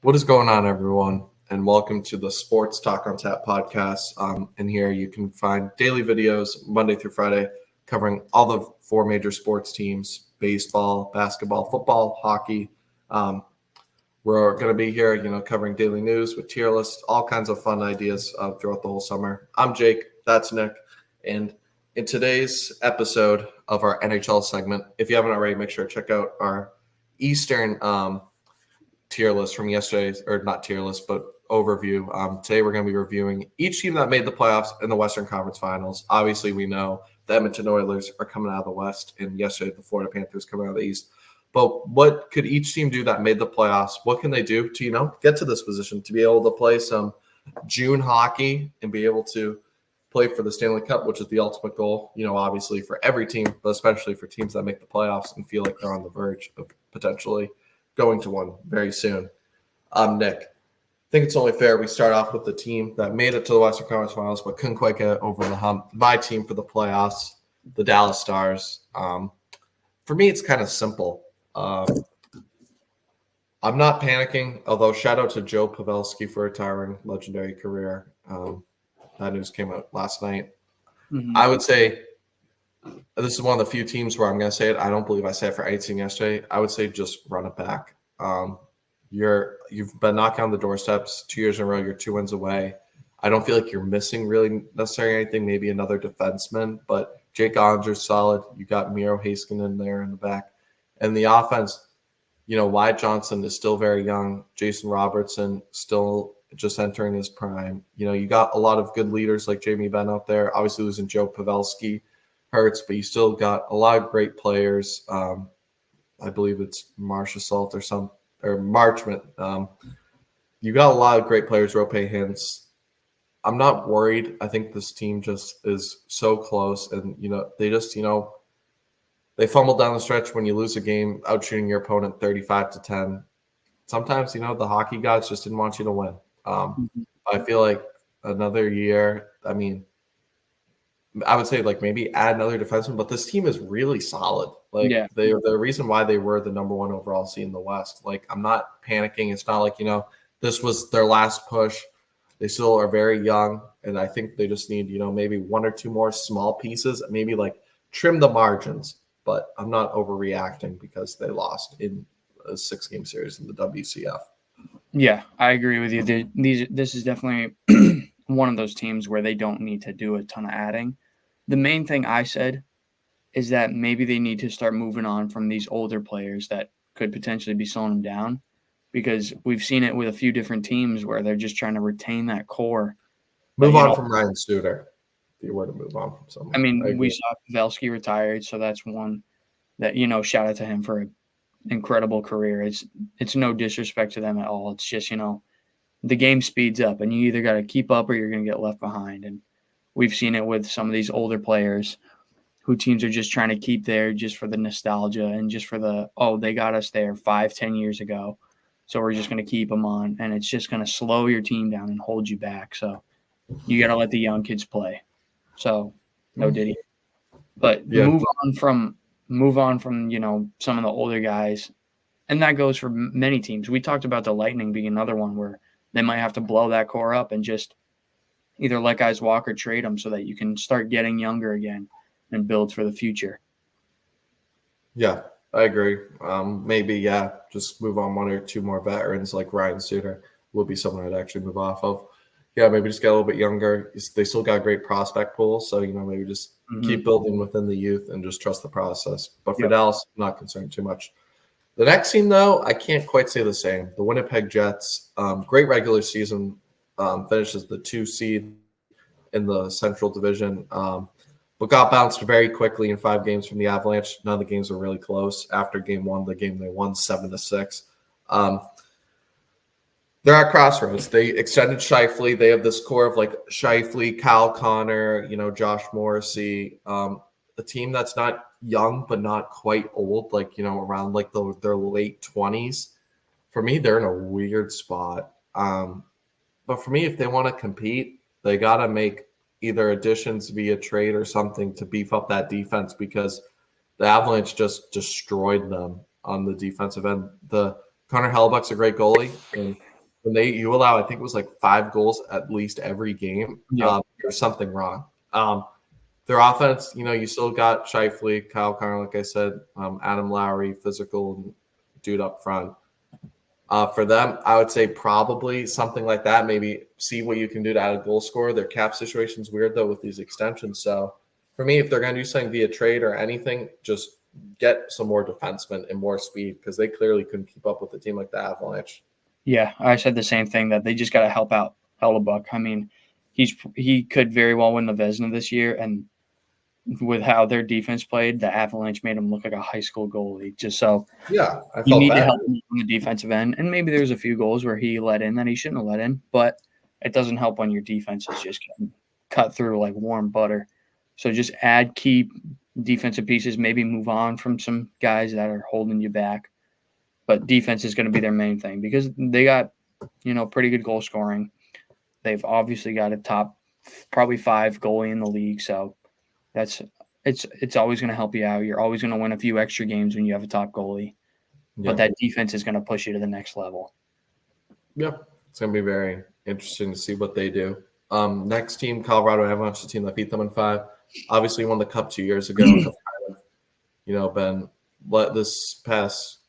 What is going on, everyone? And welcome to the Sports Talk on Tap podcast. In here, you can find daily videos Monday through Friday covering all the four major sports teams: baseball, basketball, football, hockey. We're going to be here, covering daily news with tier lists, all kinds of fun ideas throughout the whole summer. I'm Jake. That's Nick. And in today's episode of our NHL segment, if you haven't already, make sure to check out our Eastern tier list from yesterday, or not tier list, but overview. Today we're going to be reviewing each team that made the playoffs in the Western Conference Finals. Obviously, we know the Edmonton Oilers are coming out of the West, and yesterday the Florida Panthers coming out of the East. But what could each team do that made the playoffs? What can they do to, get to this position, to be able to play some June hockey and be able to play for the Stanley Cup, which is the ultimate goal, obviously for every team, but especially for teams that make the playoffs and feel like they're on the verge of potentially going to one very soon. Nick, I think it's only fair we start off with the team that made it to the Western Conference Finals but couldn't quite get over the hump. My team for the playoffs, the Dallas Stars. For me, it's kind of simple. I'm not panicking, although shout out to Joe Pavelski for retiring, legendary career. That news came out last night. Mm-hmm. I would say this is one of the few teams where I'm going to say it. I don't believe I said it for any team yesterday. I would say just run it back. You've been knocking on the doorsteps 2 years in a row. You're 2 wins away. I don't feel like you're missing really necessarily anything. Maybe another defenseman, but Jake Ollinger's solid. You got Miro Heiskanen there in the back. And the offense, Wyatt Johnson is still very young. Jason Robertson still just entering his prime. You got a lot of good leaders like Jamie Benn out there. Obviously losing Joe Pavelski hurts, but you still got a lot of great players. I believe it's Marchment. You got a lot of great players, Rope Hintz. I'm not worried. I think this team just is so close, and they just they fumble down the stretch when you lose a game, out shooting your opponent 35-10. Sometimes the hockey gods just didn't want you to win. I feel like another year. I mean, I would say maybe add another defenseman, but this team is really solid. They're the reason why they were the number one overall seed in the West. I'm not panicking. It's not like this was their last push. They still are very young, and I think they just need maybe one or two more small pieces, maybe trim the margins. But I'm not overreacting because they lost in a 6-game series in the WCF. Yeah, I agree with you. This is definitely one of those teams where they don't need to do a ton of adding. The main thing I said is that maybe they need to start moving on from these older players that could potentially be slowing them down, because we've seen it with a few different teams where they're just trying to retain that core. Move on from Ryan Suter. If you were to move on from someone. I mean, we saw Pavelski retired, so that's one that, shout out to him for an incredible career. It's no disrespect to them at all. It's just, the game speeds up, and you either got to keep up or you're going to get left behind. And we've seen it with some of these older players who teams are just trying to keep there just for the nostalgia and just for they got us there 5-10 years ago, so we're just going to keep them on. And it's just going to slow your team down and hold you back. So you got to let the young kids play. So no Diddy. But move on from some of the older guys. And that goes for many teams. We talked about the Lightning being another one where they might have to blow that core up and just either let guys walk or trade them so that you can start getting younger again and build for the future. Yeah, I agree. Maybe, just move on one or two more veterans like Ryan Suter will be someone I'd actually move off of. Yeah, maybe just get a little bit younger. They still got a great prospect pool, so maybe just keep building within the youth and just trust the process. But for Dallas, I'm not concerned too much. The next team, though, I can't quite say the same. The Winnipeg Jets, great regular season, finishes the 2 seed in the Central Division, but got bounced very quickly in 5 games from the Avalanche. None of the games were really close. After game 1, the game they won 7-6. They're at crossroads. They extended Scheifele. They have this core of Scheifele, Kyle Connor, Josh Morrissey, a team that's not young but not quite old, around their late 20s. For me, they're in a weird spot. But for me, if they want to compete, they got to make either additions via trade or something to beef up that defense, because the Avalanche just destroyed them on the defensive end. The Connor Hellebuyck's a great goalie, and when you allow, I think it was like 5 goals at least every game, there's something wrong. Their offense, you still got Scheifele, Kyle Connor, like I said, Adam Lowry, physical dude up front. For them, I would say probably something like that. Maybe see what you can do to add a goal scorer. Their cap situation's weird, though, with these extensions. So for me, if they're going to do something via trade or anything, just get some more defensemen and more speed because they clearly couldn't keep up with a team like the Avalanche. Yeah, I said the same thing, that they just got to help out Hellebuck. I mean, he could very well win the Vezina this year, and with how their defense played, the Avalanche made him look like a high school goalie. Just so I you felt need bad. to help him on the defensive end, and maybe there's a few goals where he let in that he shouldn't have let in, but it doesn't help when your defense is just getting cut through like warm butter. So just add key defensive pieces, maybe move on from some guys that are holding you back. But defense is going to be their main thing because they got, pretty good goal scoring. They've obviously got a top probably 5 goalie in the league. So it's always going to help you out. You're always going to win a few extra games when you have a top goalie. But that defense is going to push you to the next level. Yep. It's going to be very interesting to see what they do. Next team, Colorado Avalanche, the team that beat them in 5. Obviously won the Cup 2 years ago. Have kind of, been let this past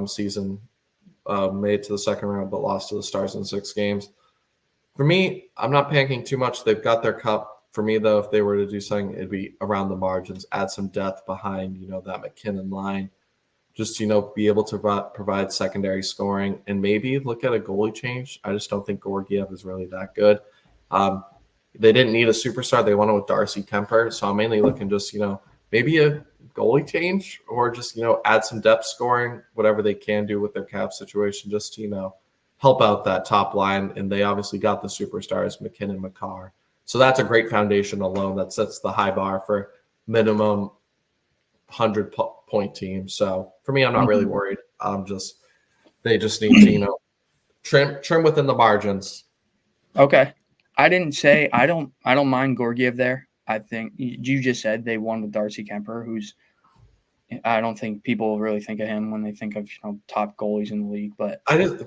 season made to the second round, but lost to the Stars in 6 games. For me, I'm not panicking too much. They've got their cup. For me, though, if they were to do something, it'd be around the margins, add some depth behind, that McKinnon line. Just, be able to provide secondary scoring and maybe look at a goalie change. I just don't think Georgiev is really that good. They didn't need a superstar. They went with Darcy Kemper. So I'm mainly looking just, maybe a goalie change or just, add some depth scoring, whatever they can do with their cap situation, just to, help out that top line. And they obviously got the superstars, McKinnon, Makar. So that's a great foundation alone that sets the high bar for minimum 100-point team. So for me, I'm not really worried. They just need to, trim within the margins. Okay. I didn't say I don't mind Georgiev there. I think you just said they won with Darcy Kemper, who's I don't think people really think of him when they think of top goalies in the league. But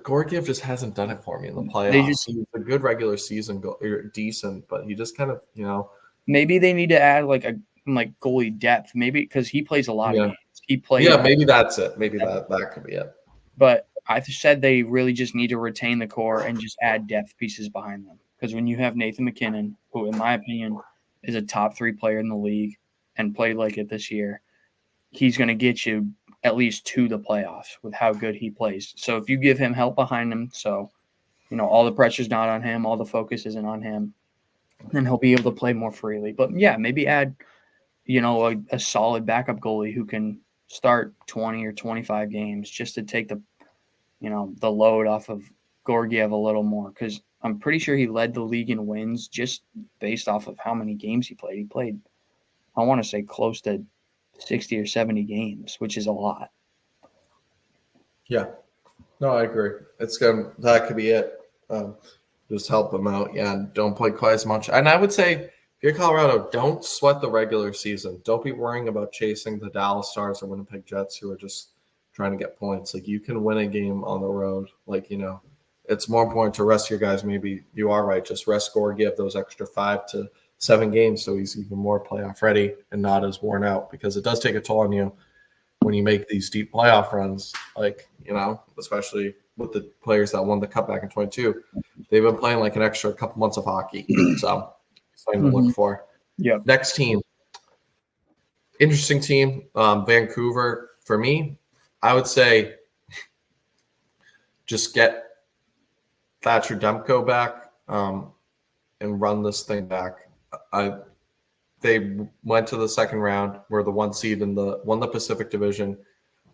Georgiev just hasn't done it for me in the playoffs. He's a good regular season decent, but he just kind of maybe they need to add like goalie depth, maybe because he plays a lot of games. He plays. Yeah, maybe that's it. Maybe that could be it. But I said they really just need to retain the core and just add depth pieces behind them. Because when you have Nathan McKinnon, who in my opinion is a top 3 player in the league and played like it this year, he's going to get you at least to the playoffs with how good he plays. So if you give him help behind him, so all the pressure's not on him, all the focus isn't on him, then he'll be able to play more freely. But yeah, maybe add a solid backup goalie who can start 20 or 25 games just to take the load off of Georgiev a little more, because I'm pretty sure he led the league in wins just based off of how many games he played. He played, I want to say, close to 60 or 70 games, which is a lot. Yeah. No, I agree. That could be it. Just help them out. Yeah, and don't play quite as much. And I would say, if you're Colorado, don't sweat the regular season. Don't be worrying about chasing the Dallas Stars or Winnipeg Jets who are just trying to get points. Like, you can win a game on the road. Like, it's more important to rest your guys. Maybe you are right. Just rest Georgiev those extra 5 to 7 games so he's even more playoff ready and not as worn out, because it does take a toll on you when you make these deep playoff runs, like, especially with the players that won the Cup back in 22. They've been playing like an extra couple months of hockey. So something to look for. Yeah. Next team. Interesting team. Vancouver. For me, I would say just get Thatcher Demko back and run this thing back. They went to the second round, were the 1 seed won the Pacific Division.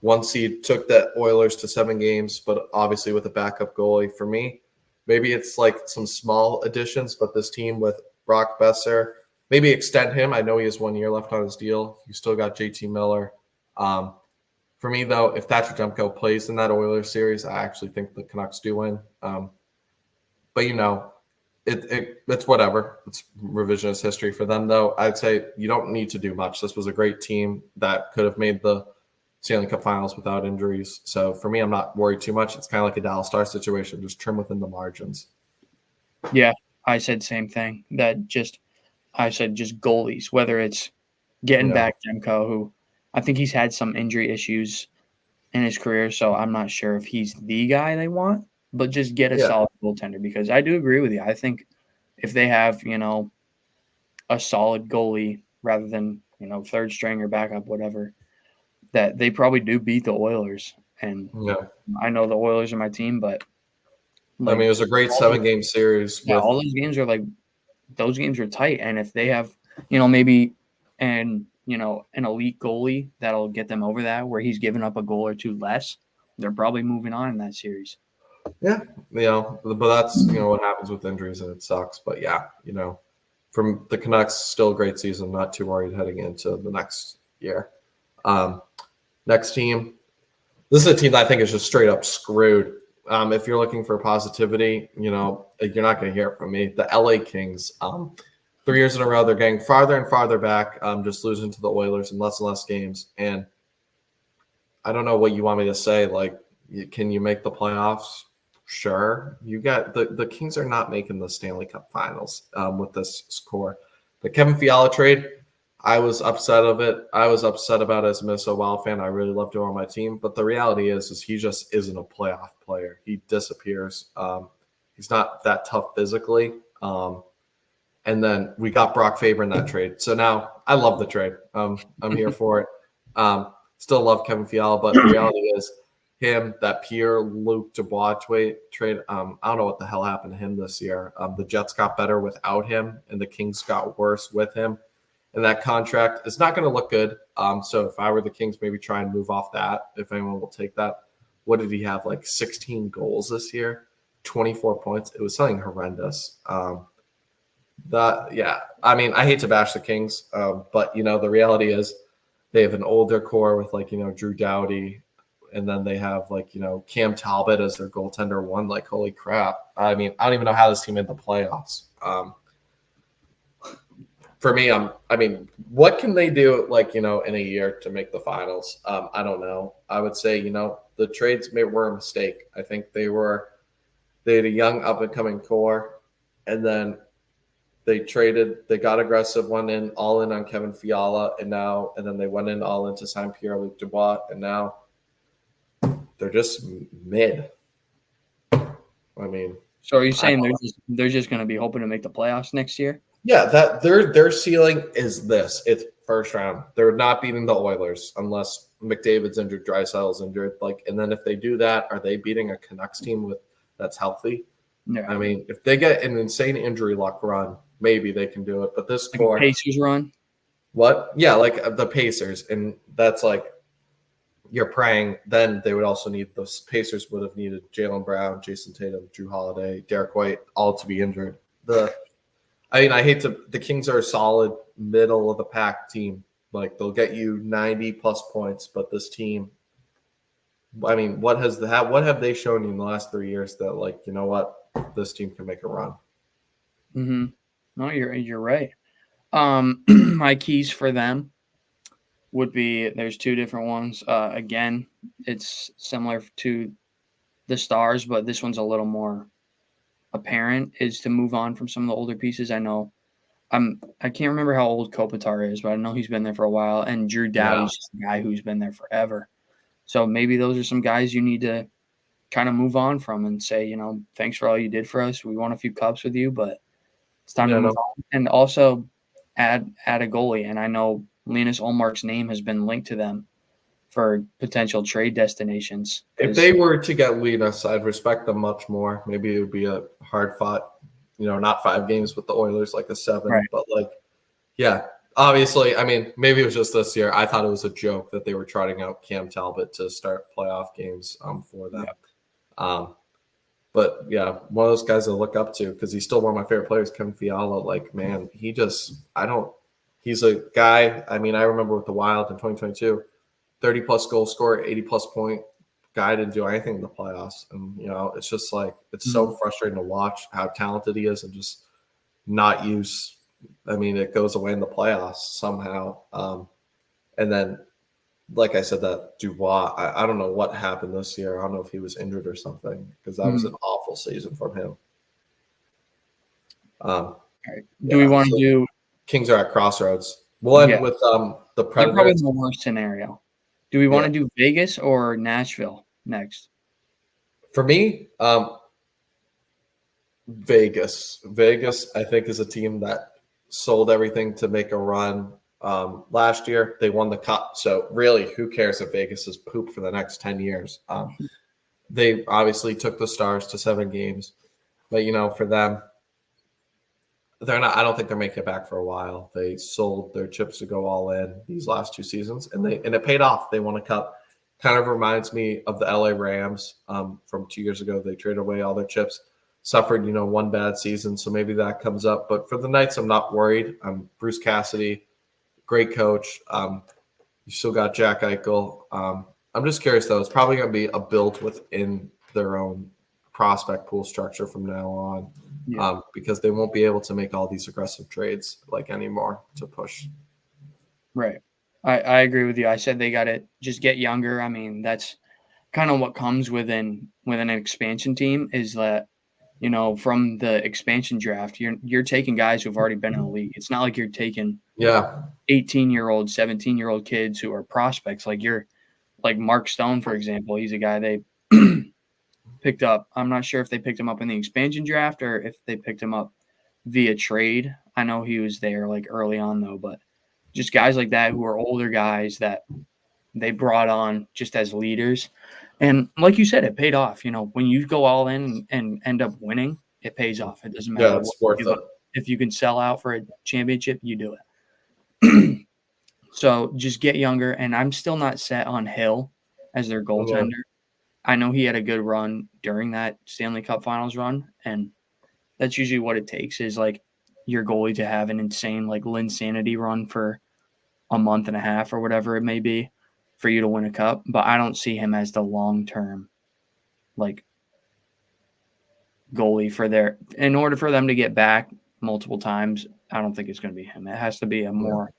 1 seed took the Oilers to 7 games, but obviously with a backup goalie. For me, maybe it's like some small additions, but this team with Brock Besser, maybe extend him. I know he has 1 year left on his deal. You still got JT Miller. For me, though, if Thatcher Demko plays in that Oilers series, I actually think the Canucks do win. But it's whatever. It's revisionist history for them, though. I'd say you don't need to do much. This was a great team that could have made the Stanley Cup Finals without injuries. So for me, I'm not worried too much. It's kind of like a Dallas Stars situation, just trim within the margins. Yeah, I said same thing. I said just goalies, whether it's getting back Demko, who I think he's had some injury issues in his career, so I'm not sure if he's the guy they want, but just get a solid goaltender, because I do agree with you. I think if they have, a solid goalie rather than, third string or backup, whatever, that they probably do beat the Oilers. And I know the Oilers are my team, but I mean, it was a great 7-game series. All those games are those games are tight. And if they have, maybe an elite goalie that'll get them over that, where he's giving up a goal or two less, they're probably moving on in that series. Yeah, but that's what happens with injuries, and it sucks. But yeah, from the Canucks, still a great season. Not too worried heading into the next year. Next team, this is a team that I think is just straight up screwed. If you're looking for positivity, you're not going to hear it from me. The LA Kings, 3 years in a row, they're getting farther and farther back, just losing to the Oilers in less and less games. And I don't know what you want me to say. Like, can you make the playoffs? Sure. You got the Kings are not making the Stanley Cup Finals with this score. The Kevin Fiala trade, I was upset of it. I was upset about it as a Minnesota Wild fan. I really loved him on my team. But the reality is he just isn't a playoff player. He disappears. He's not that tough physically. And then we got Brock Faber in that trade. So now I love the trade. I'm here for it. Still love Kevin Fiala, but the reality is that Pierre-Luc Dubois trade, I don't know what the hell happened to him this year. The Jets got better without him, and the Kings got worse with him. And that contract is not going to look good. So if I were the Kings, maybe try and move off that, if anyone will take that. What did he have, 16 goals this year? 24 points? It was something horrendous. I mean, I hate to bash the Kings, but, the reality is they have an older core with, Drew Doughty, and then they have, Cam Talbot as their goaltender one. Holy crap. I mean, I don't even know how this team made the playoffs. For me, what can they do, in a year to make the finals? I don't know. I would say, the trades were a mistake. I think they had a young up-and-coming core, and then they got aggressive, went all in on Kevin Fiala, and then they went in all in to sign Pierre-Luc Dubois, and now they're just mid. I mean, so are you saying they're just going to be hoping to make the playoffs next year? Yeah, that their ceiling is this. It's first round. They're not beating the Oilers unless McDavid's injured, Draisaitl's injured. And then if they do that, are they beating a Canucks team that's healthy? Yeah. I mean, if they get an insane injury luck run, maybe they can do it. But this core, Pacers run. What? Yeah, the Pacers, and that's you're praying. Then they would also need those Pacers would have needed Jaylen Brown, Jason Tatum, Drew Holiday, Derek White, all to be injured. The Kings are a solid middle of the pack team. They'll get you 90 plus points, but this team, I mean, what have they shown you in the last 3 years that this team can make a run? Mm-hmm. No, you're right. My keys for them would be, there's two different ones. Again, it's similar to the Stars, but this one's a little more apparent, is to move on from some of the older pieces. I know I can't remember how old Kopitar is, but I know he's been there for a while, and Drew Doughty's just a guy who's been there forever. So maybe those are some guys you need to kind of move on from and say, thanks for all you did for us. We won a few cups with you, but it's time to move on. And also add a goalie. And I know Linus Ullmark's name has been linked to them for potential trade destinations. If they were to get Linus, I'd respect them much more. Maybe it would be a hard fought, not 5 games with the Oilers, a 7. Right. But obviously, I mean, maybe it was just this year. I thought it was a joke that they were trotting out Cam Talbot to start playoff games for them. Yeah. But yeah, one of those guys to look up to, because he's still one of my favorite players, Kevin Fiala. Man, he's a guy. I mean, I remember with the Wild in 2022, 30 plus goal scorer, 80 plus point guy, didn't do anything in the playoffs. And, it's just it's so frustrating to watch how talented he is and just not use. I mean, it goes away in the playoffs somehow. And then like I said, that Dubois, I don't know what happened this year. I don't know if he was injured or something because that was Mhm. an awful season from him. All right. Do we Yeah, want to so do? Kings are at crossroads. We'll end Yeah, with the they're probably Predators. the worst scenario. Do we want Yeah, to do Vegas or Nashville next? for me, Vegas. Vegas, I think, is a team that sold everything to make a run. Last year, they won the cup. So, really, who cares if Vegas is poop for the next 10 years? They obviously took the Stars to 7 games. But, for them, they're not. I don't think they're making it back for a while. They sold their chips to go all in these last 2 seasons, and it paid off. They won a cup. Kind of reminds me of the LA Rams from 2 years ago. They traded away all their chips, suffered one bad season, so maybe that comes up. But for the Knights, I'm not worried. Bruce Cassidy, great coach. You still got Jack Eichel. I'm just curious though. It's probably going to be a build within their own prospect pool structure from now on Yeah. because they won't be able to make all these aggressive trades like anymore to push. Right. I agree with you. I said they got to just get younger. I mean, that's kind of what comes within an expansion team is that, from the expansion draft, you're taking guys who've already been in the league. It's not like you're taking Yeah, 18-year-old, 17-year-old kids who are prospects. Like Mark Stone, for example. He's a guy they picked up. I'm not sure if they picked him up in the expansion draft or if they picked him up via trade. I know he was there like early on though, but just guys like that who are older guys that they brought on just as leaders. And like you said, it paid off. When you go all in and end up winning, it pays off. It doesn't yeah, matter what it's you worth give it. up. If you can sell out for a championship, you do it. So just get younger. And I'm still not set on Hill as their Yeah, goaltender. I know he had a good run during that Stanley Cup Finals run, and that's usually what it takes is like your goalie to have an insane like Linsanity run for a month and a half or whatever it may be for you to win a cup. But I don't see him as the long term like goalie for their in order for them to get back multiple times. I don't think it's going to be him. It has to be a yeah, more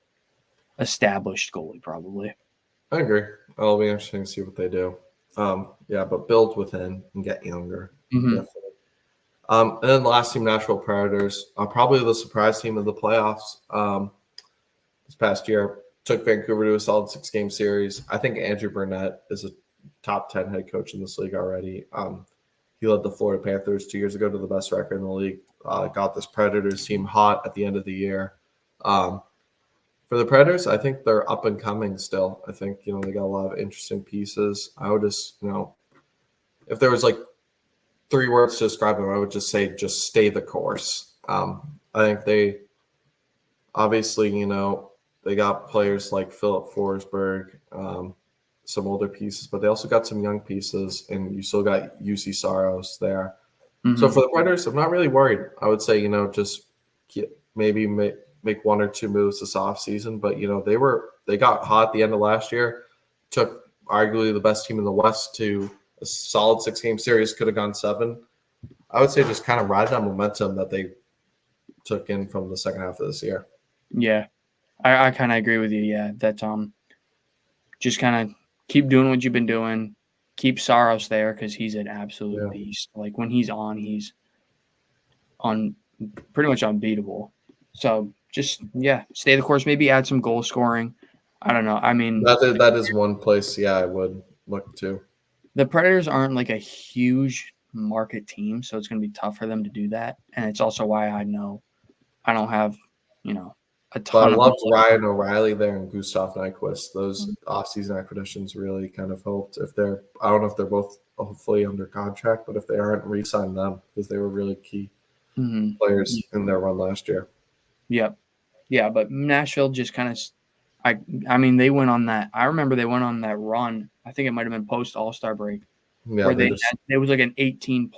established goalie, probably. I agree. It'll be interesting to see what they do. Yeah, but build within and get younger, Mm-hmm. definitely. And then the last team, Nashville Predators, are probably the surprise team of the playoffs. This past year, took Vancouver to a solid 6-game series. I think Andrew Burnett is a top 10 head coach in this league already. He led the Florida Panthers 2 years ago to the best record in the league. Got this Predators team hot at the end of the year. For the Predators, I think they're up and coming still. I think, they got a lot of interesting pieces. I would just, if there was like 3 words to describe them, I would just say just stay the course. I think they obviously, they got players like Philip Forsberg, some older pieces, but they also got some young pieces, and you still got UC Saros there. So Mm-hmm. for the Predators, I'm not really worried. I would say, just maybe make 1 or 2 moves this offseason. But, they got hot at the end of last year, took arguably the best team in the West to a solid 6-game series, could have gone 7. I would say just kind of ride that momentum that they took in from the second half of this year. Yeah, I kind of agree with you. Yeah, that just kind of keep doing what you've been doing. Keep Saros there because he's an absolute Yeah. beast. Like when he's on pretty much unbeatable. So just stay the course. Maybe add some goal scoring. I don't know. I mean, That is one place, I would look to. the Predators aren't like a huge market team, so it's going to be tough for them to do that. And it's also why I know I don't have a But ton I of loved money. Ryan O'Reilly there and Gustav Nyquist. Those offseason acquisitions really kind of helped. I don't know if they're both hopefully under contract, but if they aren't, re-sign them because they were really key Mm-hmm. players in their run last year. Yep. Yeah, but Nashville just kind of, I mean, they went on that. I remember they went on that run. I think it might have been post All-Star break Yeah, where they just it was like an 18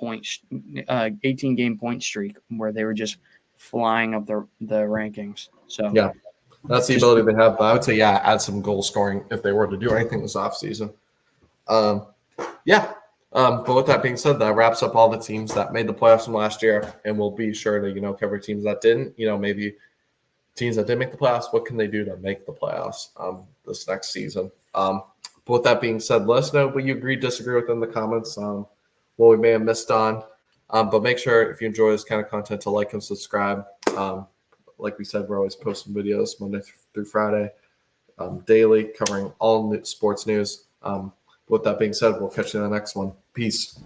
game point streak where they were just flying up the rankings. So yeah, that's the just ability they have. But I would say add some goal scoring if they were to do anything this offseason. Yeah. But with that being said, that wraps up all the teams that made the playoffs from last year, and we'll be sure to cover teams that didn't. Maybe teams that did make the playoffs. What can they do to make the playoffs this next season? But with that being said, let us know what you agree, disagree with in the comments, what we may have missed on. But make sure if you enjoy this kind of content to like and subscribe. Like we said, we're always posting videos Monday through Friday, daily, covering all sports news. With that being said, we'll catch you in the next one. Peace.